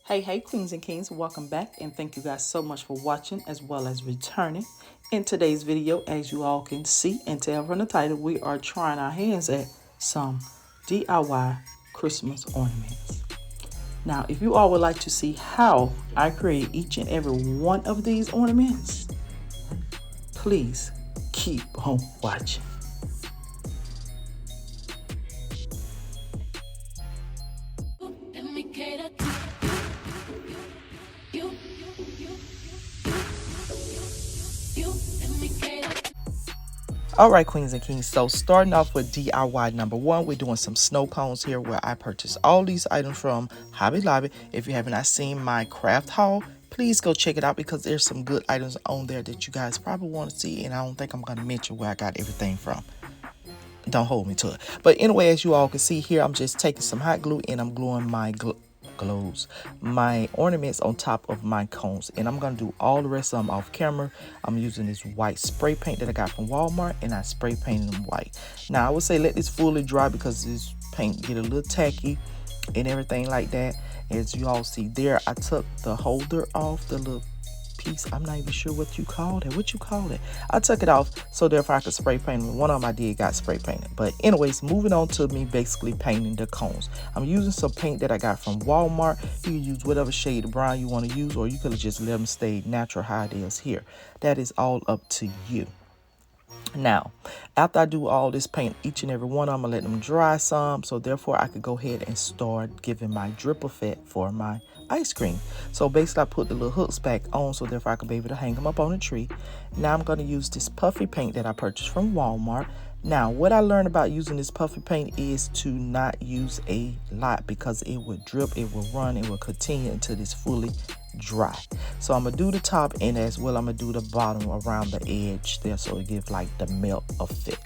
Hey, queens and kings, welcome back and thank you guys so much for watching as well as returning. In today's video, as you all can see and tell from the title, we are trying our hands at some DIY Christmas ornaments. Now, if you all would like to see how I create each and every one of these ornaments, please keep on watching. All right, queens and kings, so starting off with DIY number one, we're doing some snow cones here where I purchased all these items from Hobby Lobby. If you have not seen my craft haul, please go check it out because there's some good items on there that you guys probably want to see, and I don't think I'm going to mention where I got everything from. Don't hold me to it. But anyway, as you all can see here, I'm just taking some hot glue and I'm gluing my ornaments on top of my cones, and I'm gonna do all the rest of them off camera. I'm using this white spray paint that I got from Walmart, and I spray painted them white. Now I would say let this fully dry because this paint get a little tacky and everything like that. As you all see there, I took the holder off, the little piece. I'm not even sure what you call it. I took it off so therefore I could spray paint them. One of them I did got spray painted. But anyways, moving on to me basically painting the cones. I'm using some paint that I got from Walmart. You can use whatever shade of brown you want to use, or you could just let them stay natural how it is here. That is all up to you. Now, after I do all this paint, each and every one, I'm gonna let them dry some, so therefore I could go ahead and start giving my drip effect for my ice cream. So basically I put the little hooks back on so therefore I could be able to hang them up on a tree. Now I'm going to use this puffy paint that I purchased from Walmart. Now what I learned about using this puffy paint is to not use a lot because it will drip, it will run, it will continue until it's fully dry. So I'm gonna do the top and as well I'm gonna do the bottom around the edge there so it gives like the melt effect.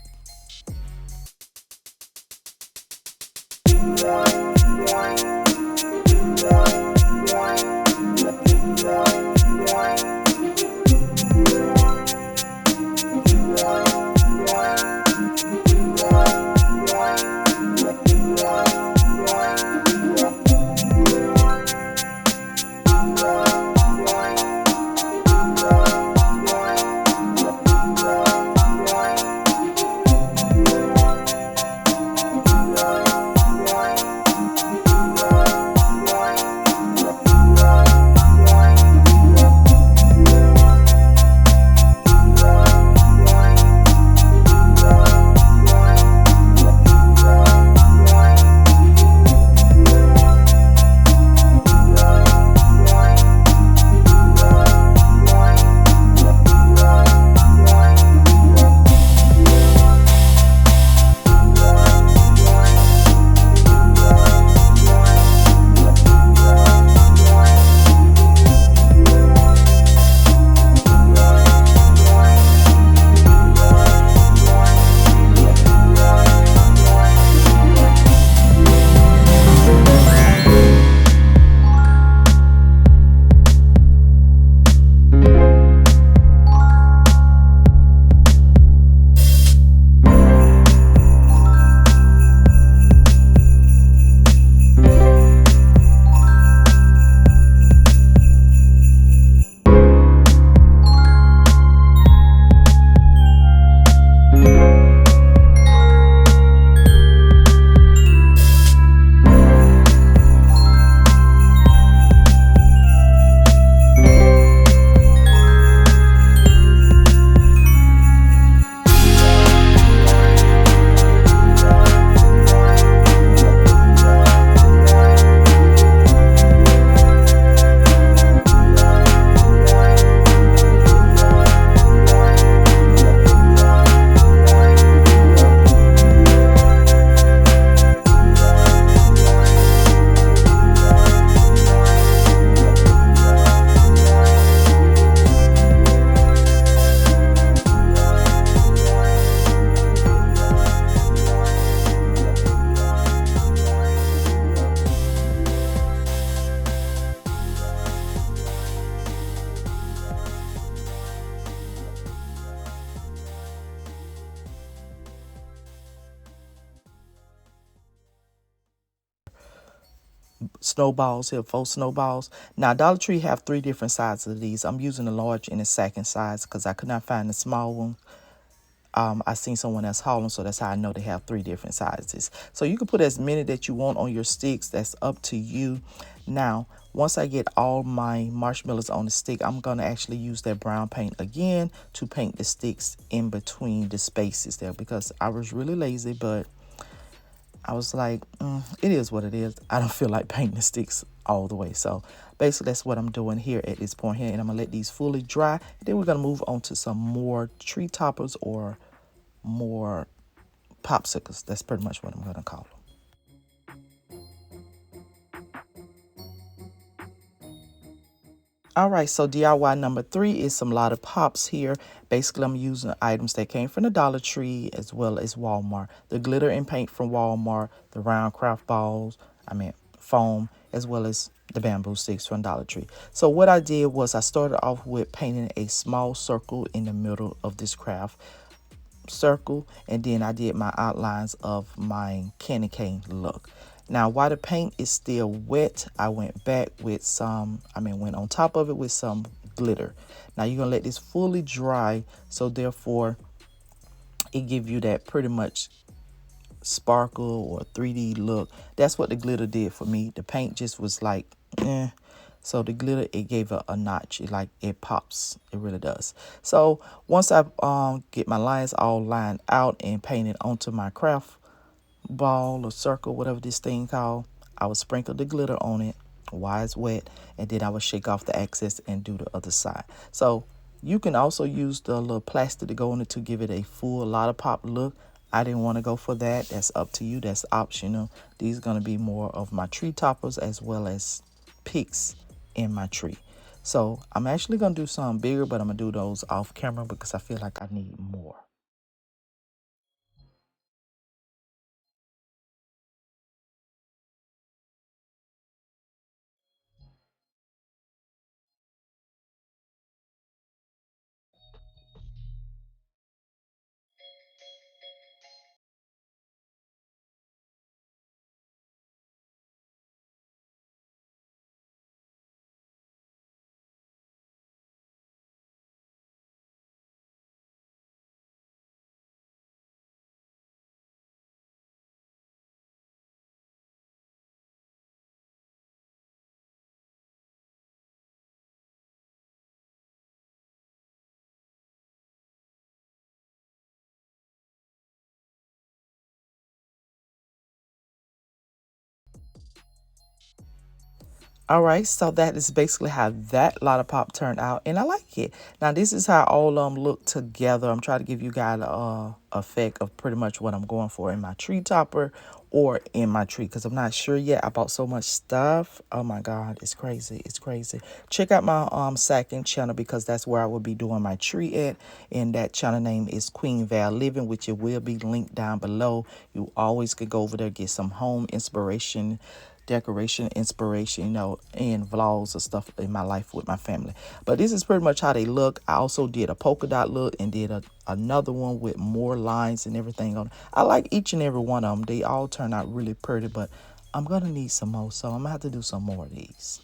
snowballs here, 4 snowballs. Now Dollar Tree have 3 different sizes of these. I'm using the large and the second size because I could not find the small one. I seen someone else hauling, so that's how I know they have 3 different sizes. So you can put as many that you want on your sticks. That's up to you. Now, once I get all my marshmallows on the stick, I'm going to actually use that brown paint again to paint the sticks in between the spaces there, because I was really lazy, but I was like, it is what it is. I don't feel like painting the sticks all the way. So basically that's what I'm doing here at this point here. And I'm going to let these fully dry. Then we're going to move on to some more tree toppers or more popsicles. That's pretty much what I'm going to call them. All right, so DIY number 3 is some lot of pops here. Basically, I'm using items that came from the Dollar Tree as well as Walmart. The glitter and paint from Walmart, the round craft balls, foam, as well as the bamboo sticks from Dollar Tree. So what I did was I started off with painting a small circle in the middle of this craft circle, and then I did my outlines of my candy cane look. Now, while the paint is still wet, I went back with went on top of it with some glitter. Now, you're going to let this fully dry, so therefore, it give you that pretty much sparkle or 3D look. That's what the glitter did for me. The paint just was like, eh. So the glitter, it gave a notch. It pops. It really does. So once I get my lines all lined out and painted onto my craft ball or circle, whatever this thing called, I would sprinkle the glitter on it while it's wet, and then I would shake off the excess and do the other side. So you can also use the little plastic to go on it to give it a full lollipop look. I didn't want to go for that. That's up to you. That's optional. These are going to be more of my tree toppers as well as peaks in my tree. So I'm actually going to do some bigger, but I'm going to do those off camera because I feel like I need more. All right, so that is basically how that lollipop turned out, and I like it. Now, this is how all of them look together. I'm trying to give you guys a effect of pretty much what I'm going for in my tree topper or in my tree, because I'm not sure yet. I bought so much stuff. Oh my God, it's crazy. It's crazy. Check out my second channel, because that's where I will be doing my tree at, and that channel name is Queen Val Living, which it will be linked down below. You always could go over there, get some home inspiration, decoration inspiration, and vlogs of stuff in my life with my family. But this is pretty much how they look. I also did a polka dot look and did another one with more lines and everything on it. I like each and every one of them. They all turn out really pretty, but I'm gonna need some more, so I'm gonna have to do some more of these.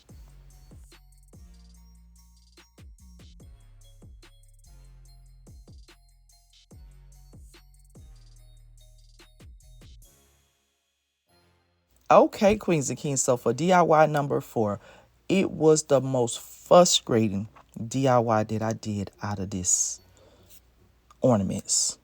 Okay, Queens and Kings, so for DIY number 4, it was the most frustrating DIY that I did out of this ornaments.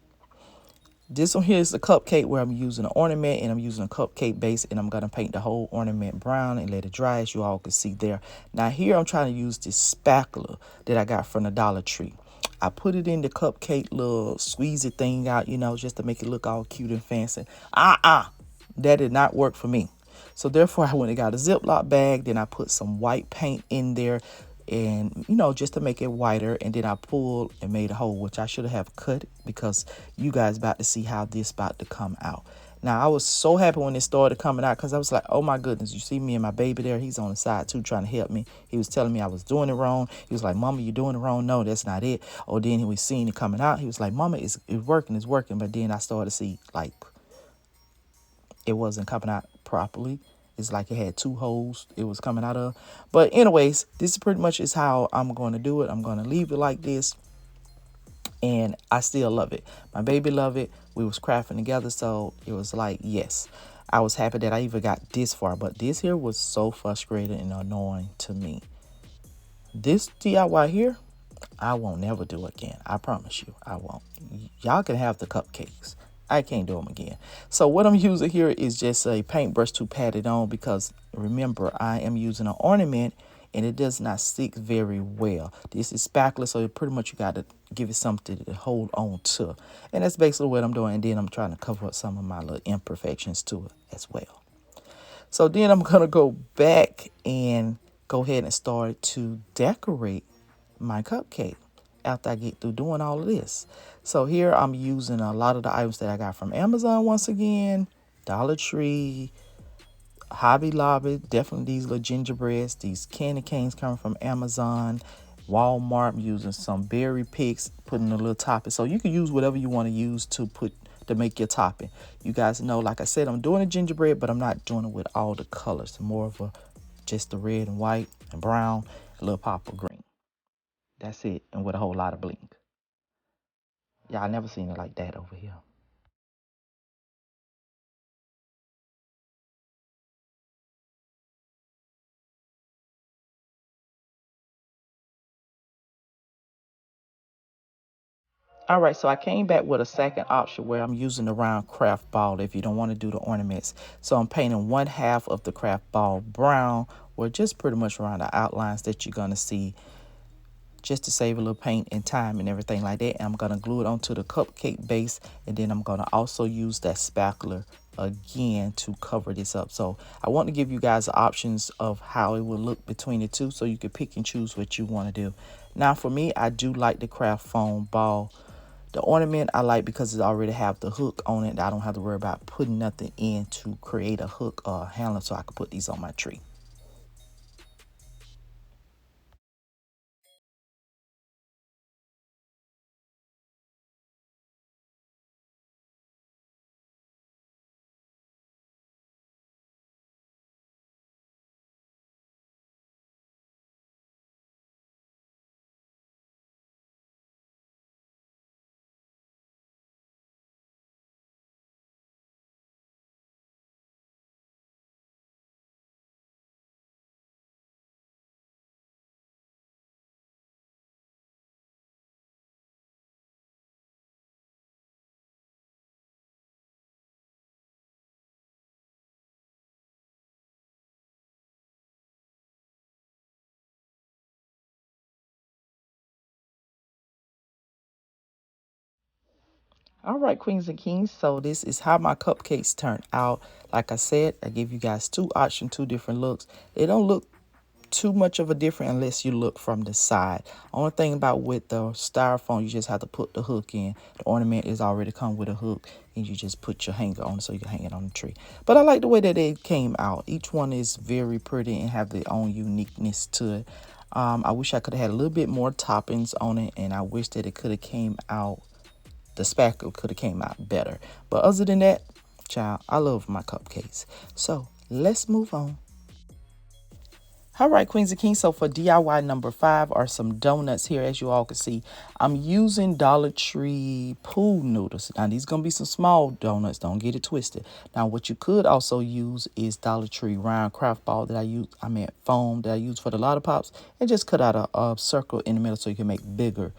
This one here is the cupcake, where I'm using an ornament and I'm using a cupcake base, and I'm going to paint the whole ornament brown and let it dry, as you all can see there. Now here I'm trying to use this spatula that I got from the Dollar Tree. I put it in the cupcake little squeezy thing out, just to make it look all cute and fancy. That did not work for me. So therefore I went and got a Ziploc bag. Then I put some white paint in there, and just to make it whiter, and then I pulled and made a hole, which I should have cut, because you guys about to see how this about to come out. Now I was so happy when it started coming out, because I was like, oh my goodness. You see me and my baby there, he's on the side too, trying to help me. He was telling me I was doing it wrong. He was like, Mama, you're doing it wrong. No, that's not it. Or then he was seeing it coming out. He was like, Mama, it's working. But then I started to see like it wasn't coming out properly. It's like it had two holes it was coming out of. But anyways, this pretty much is how I'm going to do it. I'm going to leave it like this, and I still love it. My baby love it. We was crafting together, so it was like, yes. I was happy that I even got this far, but this here was so frustrating and annoying to me. This DIY here, I won't never do again. I promise you, I won't. Y'all can have the cupcakes. I can't do them again. So what I'm using here is just a paintbrush to pat it on, because remember, I am using an ornament and it does not stick very well. This is spackler, so pretty much you got to give it something to hold on to. And that's basically what I'm doing. And then I'm trying to cover up some of my little imperfections to it as well. So then I'm going to go back and go ahead and start to decorate my cupcake after I get through doing all of this. So here I'm using a lot of the items that I got from Amazon once again, Dollar Tree, Hobby Lobby, definitely these little gingerbreads, these candy canes coming from Amazon, Walmart. I'm using some berry picks, putting a little topping. So you can use whatever you want to use to make your topping. You guys know, like I said, I'm doing a gingerbread, but I'm not doing it with all the colors. More of a just the red and white and brown, a little pop of green. That's it, and with a whole lot of bling. Yeah, I never seen it like that over here. All right, so I came back with a second option where I'm using the round craft ball if you don't want to do the ornaments. So I'm painting one half of the craft ball brown, or just pretty much around the outlines that you're going to see, just to save a little paint and time and everything like that. And I'm going to glue it onto the cupcake base, and then I'm going to also use that spackler again to cover this up. So I want to give you guys the options of how it will look between the two, so you can pick and choose what you want to do. Now for me, I do like the craft foam ball. The ornament I like because it already have the hook on it. I don't have to worry about putting nothing in to create a hook or a handle, so I can put these on my tree. All right, queens and kings. So this is how my cupcakes turn out. Like I said, I give you guys two options, two different looks. They don't look too much of a different unless you look from the side. Only thing about with the styrofoam, you just have to put the hook in. The ornament is already come with a hook, and you just put your hanger on it so you can hang it on the tree. But I like the way that it came out. Each one is very pretty and have their own uniqueness to it. I wish I could have had a little bit more toppings on it, and I wish that it could have came out, the spackle could have came out better. But other than that, child, I love my cupcakes. So let's move on. All right, queens and kings. So for DIY number 5 are some donuts here. As you all can see, I'm using Dollar Tree pool noodles. Now these gonna be some small donuts. Don't get it twisted. Now what you could also use is Dollar Tree round craft ball that I use. I mean foam that I use for the lollipops, and just cut out a circle in the middle so you can make bigger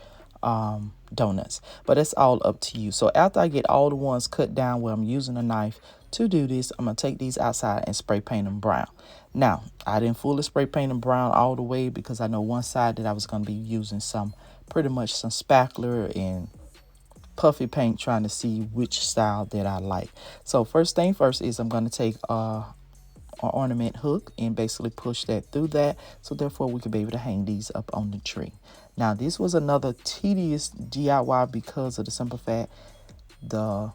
donuts. But it's all up to you. So after I get all the ones cut down where I'm using a knife to do this, I'm gonna take these outside and spray paint them brown. Now I didn't fully spray paint them brown all the way because I know one side that I was gonna be using some pretty much some spackler and puffy paint, trying to see which style that I like. So first thing first is I'm gonna take an ornament hook and basically push that through that, so therefore we could be able to hang these up on the tree. Now this was another tedious DIY because of the simple fact the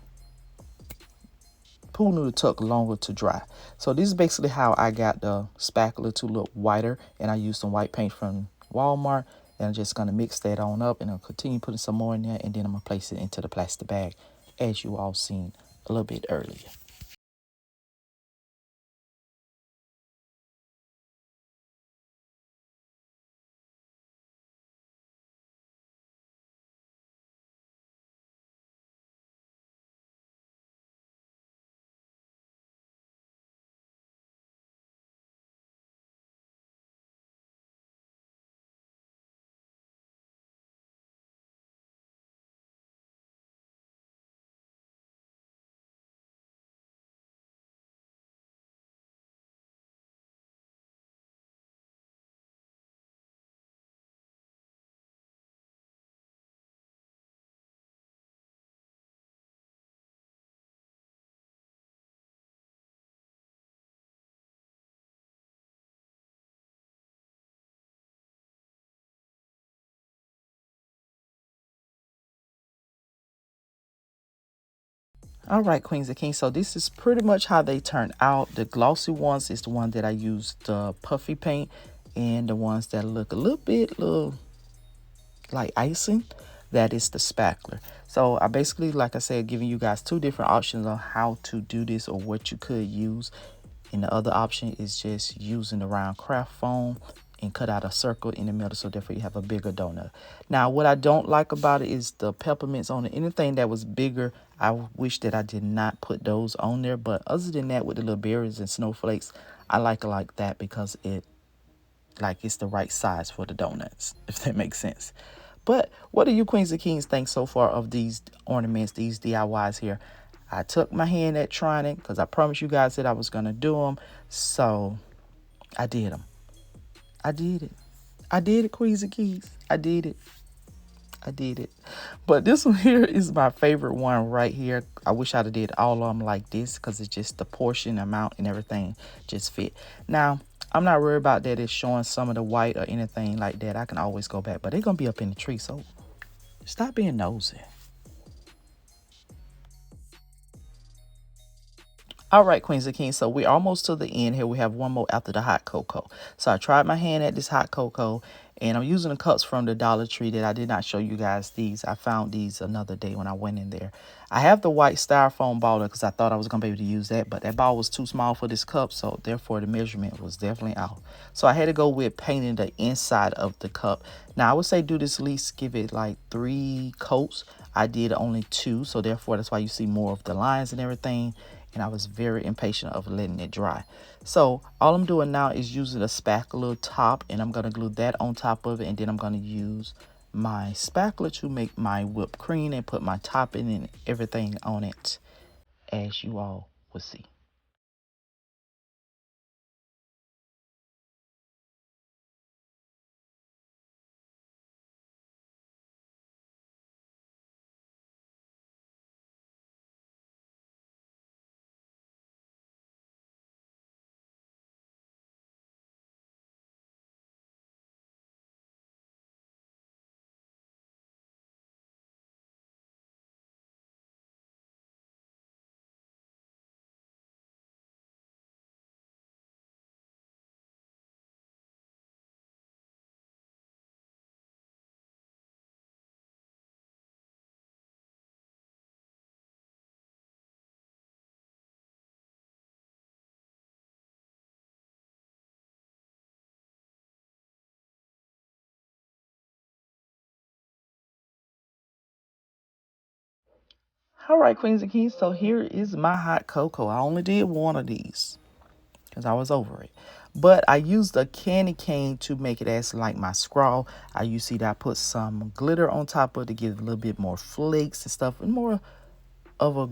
pool noodle took longer to dry. So this is basically how I got the spackler to look whiter, and I used some white paint from Walmart, and I'm just going to mix that on up, and I'll continue putting some more in there, and then I'm going to place it into the plastic bag as you all seen a little bit earlier. All right, Queens and Kings. So this is pretty much how they turn out. The glossy ones is the one that I used the puffy paint, and the ones that look a little like icing, that is the spackler. So I basically, like I said, giving you guys two different options on how to do this or what you could use. And the other option is just using the round craft foam and cut out a circle in the middle, so therefore you have a bigger donut. Now what I don't like about it is the peppermints on it. Anything that was bigger, I wish that I did not put those on there. But other than that, with the little berries and snowflakes, I like it like that because it's the right size for the donuts, if that makes sense. But what do you Queens and Kings think so far of these ornaments, these DIYs here? I took my hand at trying it because I promised you guys that I was going to do them. So I did them. I did it. I did it, Queens and Kings. I did it. I did it. But this one here is my favorite one right here. I wish I'd have did all of them like this because it's just the portion amount and everything just fit. Now, I'm not worried about that it's showing some of the white or anything like that. I can always go back, but they're going to be up in the tree. So stop being nosy. All right, Queens and Kings. So we're almost to the end here. We have one more after the hot cocoa. So I tried my hand at this hot cocoa, and I'm using the cups from the Dollar Tree that I did not show you guys these. I found these another day when I went in there. I have the white styrofoam ball because I thought I was going to be able to use that, but that ball was too small for this cup, so therefore the measurement was definitely out. So I had to go with painting the inside of the cup. Now I would say do this at least give it like 3 coats. I did only 2, so therefore that's why you see more of the lines and everything, and I was very impatient of letting it dry. So all I'm doing now is using a spackler top, and I'm going to glue that on top of it, and then I'm going to use my spackler to make my whipped cream and put my topping and everything on it, as you all will see. All right, Queens and Kings, so here is my hot cocoa. I only did one of these because I was over it. But I used a candy cane to make it as like my scrawl. You see that I put some glitter on top of it to give it a little bit more flakes and stuff, and more of a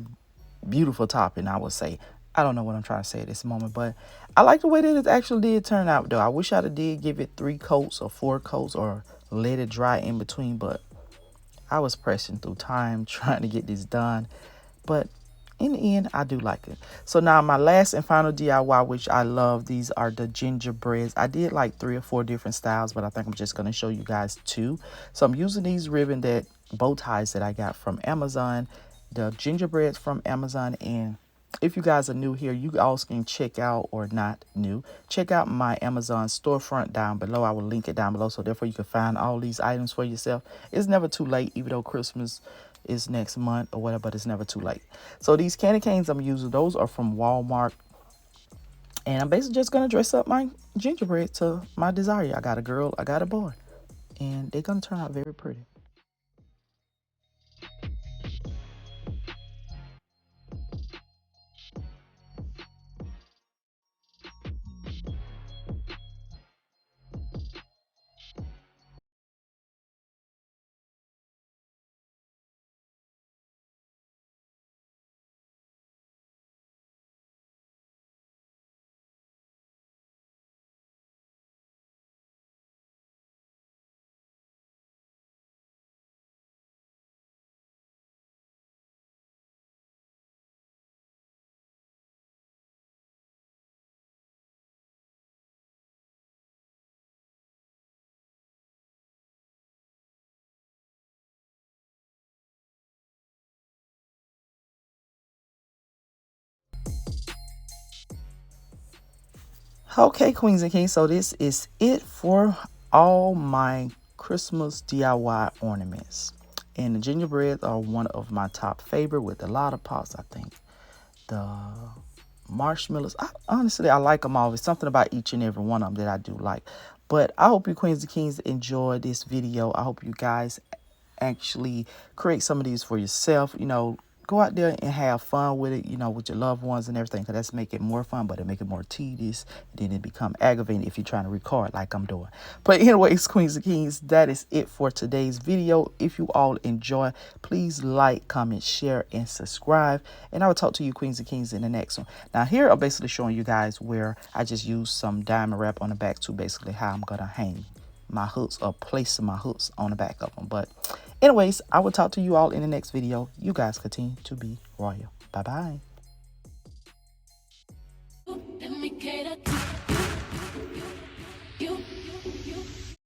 beautiful topping, I would say. I don't know what I'm trying to say at this moment, but I like the way that it actually did turn out, though. I wish I did give it 3 coats or 4 coats or let it dry in between, but I was pressing through time trying to get this done. But in the end, I do like it. So now my last and final DIY, which I love, these are the gingerbreads. I did like 3 or 4 different styles, but I think I'm just going to show you guys 2. So I'm using these bow ties that I got from Amazon, the gingerbreads from Amazon. And if you guys are new here, you also can check out, or not new, check out my Amazon storefront down below. I will link it down below, so therefore you can find all these items for yourself. It's never too late, even though Christmas is next month or whatever, but it's never too late. So these candy canes I'm using, those are from Walmart. And I'm basically just going to dress up my gingerbread to my desire. I got a girl, I got a boy. And they're going to turn out very pretty. Okay, Queens and Kings, so this is it for all my Christmas DIY ornaments. And the gingerbreads are one of my top favorite with a lot of pops, I think. The marshmallows, honestly, I like them all. It's something about each and every one of them that I do like. But I hope you Queens and Kings enjoy this video. I hope you guys actually create some of these for yourself. You know, go out there and have fun with it, you know, with your loved ones and everything, because that's make it more fun, but it make it more tedious, and then it become aggravating if you're trying to record like I'm doing. But anyways, Queens and Kings, that is it for today's video. If you all enjoy, please like, comment, share, and subscribe, and I will talk to you Queens and Kings in the next one. Now here I'm basically showing you guys where I just use some diamond wrap on the back to basically how I'm gonna hang my hooks or placing my hooks on the back of them. But anyways, I will talk to you all in the next video. You guys continue to be royal. Bye bye.